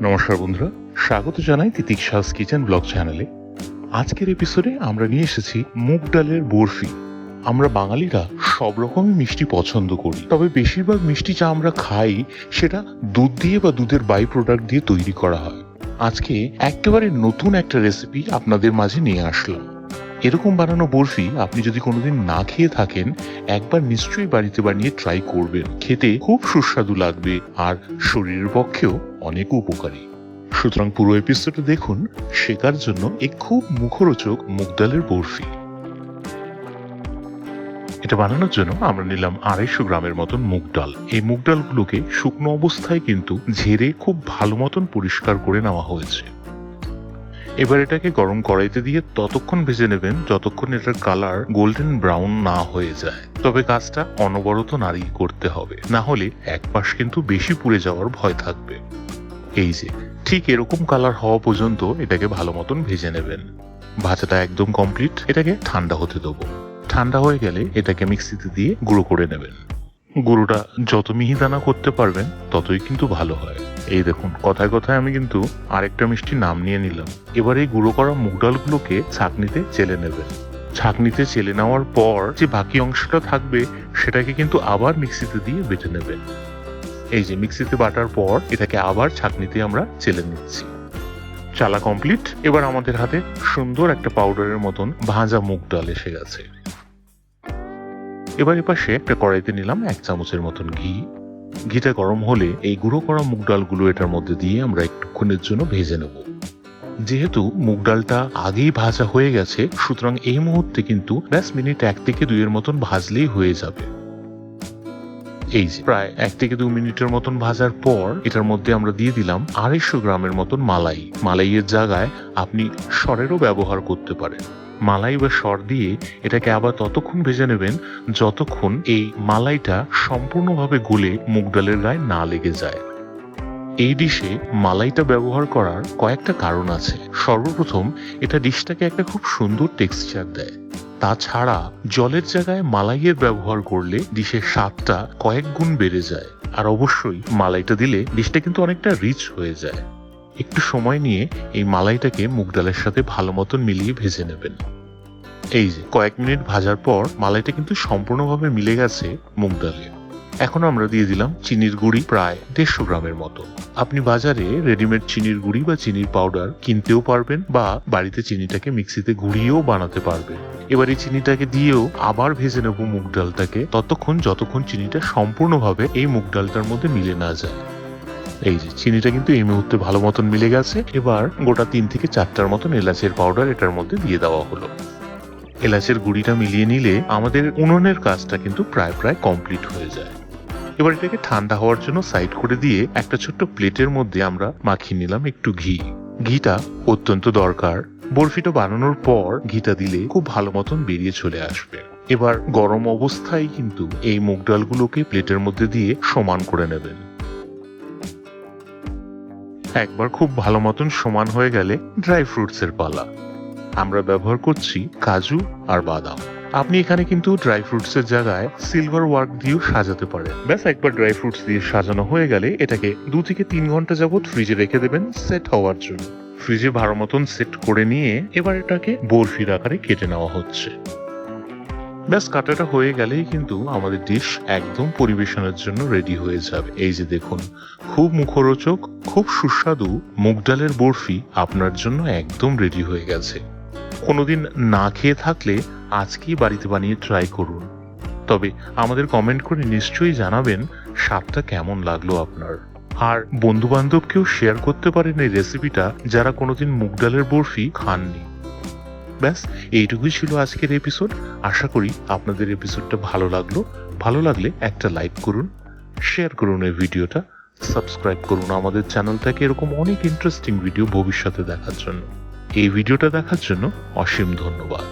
নমস্কার বন্ধুরা, স্বাগত জানাই তিতিক্ষাস কিচেন ব্লগ চ্যানেলে। আজকের এপিসোডে আমরা নিয়ে এসেছি মুগ ডালের বরফি। আমরা বাঙালিরা সব রকমই মিষ্টি পছন্দ করি, তবে বেশিরভাগ মিষ্টি যা আমরা খাই সেটা দুধ দিয়ে বা দুধের বাই প্রোডাক্ট দিয়ে তৈরি করা হয়। আজকে একেবারে নতুন একটা রেসিপি আপনাদের মাঝে নিয়ে আসলাম। এরকম বানানো বরফি আপনি যদি কোনোদিন না খেয়ে থাকেন, একবার নিশ্চয়ই বাড়িতে বানিয়ে ট্রাই করবেন। খেতে খুব সুস্বাদু লাগবে আর শরীরের পক্ষেও অনেক উপকারী। সুতরাং পুরো এপিসোডটা দেখুন শেখার জন্য এই খুব মুখরোচক মুগ ডালের বরফি। এটা বানানোর জন্য আমরা নিলাম 250 গ্রামের মতন মুগ ডাল। এই মুগ ডালগুলোকে শুকনো অবস্থায় কিন্তু ঝেড়ে খুব ভালো মতন পরিষ্কার করে নেওয়া হয়েছে। এবার এটাকে গরম কড়াইতে দিয়ে ততক্ষণ ভেজে নেবেন যতক্ষণ এটার কালার গোল্ডেন ব্রাউন না হয়ে যায়। তবে কাজটা অনবরত নাড়িয়ে করতে হবে, না হলে এক পাশ কিন্তু বেশি পুড়ে যাওয়ার ভয় থাকবে। এই যে ঠিক এরকম কালার হওয়া পর্যন্ত এটাকে ভালো মতন ভেজে নেবেন। ভাজাটা একদম কমপ্লিট। এটাকে ঠান্ডা হতে দেবো। ঠান্ডা হয়ে গেলে এটাকে মিক্সিতে দিয়ে গুঁড়ো করে নেবেন। গুঁড়োটা যত মিহিদানা করতে পারবেন ততই কিন্তু ভালো হয়। এই দেখুন, কথায় কথায় আমি কিন্তু আরেকটা মিষ্টি নাম নিয়ে নিলাম। এবার এই গুঁড়ো করা মুগ ডালগুলোকে ছাঁকনিতে চেলে নেবেন। ছাঁকনিতে চেলে নেওয়ার পর যে বাকি অংশটা থাকবে সেটাকে কিন্তু আবার মিক্সিতে দিয়ে বেটে নেবেন। এই যে মিক্সিতে বাটার পর এটাকে আবার ছাঁকনিতে আমরা চেলে নিচ্ছি। চালা কমপ্লিট। এবার আমাদের হাতে সুন্দর একটা পাউডারের মতন ভাজা মুগ ডাল এসে গেছে। এবার এপাশে একটা কড়াইতে নিলাম 1 চামচের মতন ঘি। ঘিটা গরম হলে এই গুঁড়ো করা মুগ ডালগুলো এটার মধ্যে দিয়ে আমরা একটুক্ষণের জন্য ভেজে নেব। যেহেতু মুগ ডালটা আগেই ভাজা হয়ে গেছে, সুতরাং এই মুহূর্তে কিন্তু ব্যাস মিনিট 1 থেকে 2 এর মতন ভাজলেই হয়ে যাবে। এই যে প্রায় 1 থেকে 2 মিনিটের মতন ভাজার পর এটার মধ্যে আমরা দিয়ে দিলাম 250 গ্রামের মতন মালাই। মালাইয়ের জায়গায় আপনি সরেরও ব্যবহার করতে পারেন। মালাই বা সর দিয়ে এটাকে আবার ততক্ষণ ভেজে নেবেন যতক্ষণ এই মালাইটা সম্পূর্ণভাবে গলে মুগ ডালের গায়ে না লেগে যায়। এই ডিশে মালাইটা ব্যবহার করার কয়েকটা কারণ আছে। সর্বপ্রথম, এটা ডিশটাকে একটা খুব সুন্দর টেক্সচার দেয়। তাছাড়া জলের জায়গায় মালাইয়ের ব্যবহার করলে ডিশের স্বাদটা কয়েক গুণ বেড়ে যায়। আর অবশ্যই মালাইটা দিলে ডিশটা কিন্তু অনেকটা রিচ হয়ে যায়। একটু সময় নিয়ে এই মালাইটাকে মুগ ডালের সাথে ভালো মতন মিলিয়ে ভেজে নেবেন। এই যে কয়েক মিনিট ভাজার পর মালাইটা কিন্তু সম্পূর্ণভাবে মিলে গেছে মুগ ডালে। এখন আমরা দিয়ে দিলাম চিনির গুঁড়ি প্রায় 150 গ্রামের মতো। আপনি বাজারে রেডিমেড চিনির গুঁড়ি বা চিনির পাউডার কিনতেও পারবেন বা বাড়িতে চিনিটাকে মিক্সিতে গুঁড়িয়েও বানাতে পারবেন। এবার এই চিনিটাকে দিয়েও আবার ভেজে নেব মুগ ডালটাকে ততক্ষণ যতক্ষণ চিনিটা সম্পূর্ণভাবে এই মুগ ডালটার মধ্যে মিলে না যায়। এই যে চিনিটা কিন্তু এই মুহূর্তে ভালো মতন মিলে গেছে। এবার গোটা 3 থেকে 4টার মতন এলাচের পাউডার এটার মধ্যে দিয়ে দেওয়া হলো। এলাচের গুঁড়িটা মিলিয়ে নিলে আমাদের উনুনের কাজটা কিন্তু প্রায় কমপ্লিট হয়ে যায়। এবার এটাকে ঠান্ডা হওয়ার জন্য সাইড করে দিয়ে একটা ছোট্ট প্লেটের মধ্যে আমরা মাখিয়ে নিলাম একটু ঘি। ঘিটা অত্যন্ত দরকার। বরফিটা বানানোর পর ঘিটা দিলে খুব ভালো মতন বেরিয়ে চলে আসবে। এবার গরম অবস্থায় কিন্তু এই মুগ ডালগুলোকে প্লেটের মধ্যে দিয়ে সমান করে নেবেন। একবার খুব ভালো মতন সমান হয়ে গেলে ড্রাই ফ্রুটস এর পালা। আমরা ব্যবহার করছি কাজু আর বাদাম। আপনি এখানে কিন্তু ড্রাই ফ্রুটস এর জায়গায় সিলভার ওয়ার্ক দিয়েও সাজাতে পারেন। ব্যাস একবার ড্রাই ফ্রুটস দিয়ে সাজানো হয়ে গেলে এটাকে 2 থেকে 3 ঘন্টা যাবত ফ্রিজে রেখে দেবেন সেট হওয়ার জন্য। ফ্রিজে ভালো মতন সেট করে নিয়ে এবার এটাকে বরফির আকারে কেটে নেওয়া হচ্ছে। ব্যাস কাটাটা হয়ে গেলেই কিন্তু আমাদের ডিশ একদম পরিবেশনের জন্য রেডি হয়ে যাবে। এই যে দেখুন, খুব মুখরোচক, খুব সুস্বাদু মুগ ডালের বরফি আপনার জন্য একদম রেডি হয়ে গেছে। কোনোদিন না খেয়ে থাকলে আজকেই বাড়িতে বানিয়ে ট্রাই করুন। তবে আমাদের কমেন্ট করে নিশ্চয়ই জানাবেন স্বাদটা কেমন লাগলো আপনার। আর বন্ধু বান্ধবকেও শেয়ার করতে পারেন এই রেসিপিটা যারা কোনোদিন মুগ ডালের বরফি খাননি। ব্যাস এইটুকুই ছিল আজকের এপিসোড। আশা করি আপনাদের এপিসোডটা ভালো লাগলো। ভালো লাগলে একটা লাইক করুন, শেয়ার করুন এই ভিডিওটা, সাবস্ক্রাইব করুন আমাদের চ্যানেলটাকে এরকম অনেক ইন্টারেস্টিং ভিডিও ভবিষ্যতে দেখার জন্য। এই ভিডিওটা দেখার জন্য অসীম ধন্যবাদ।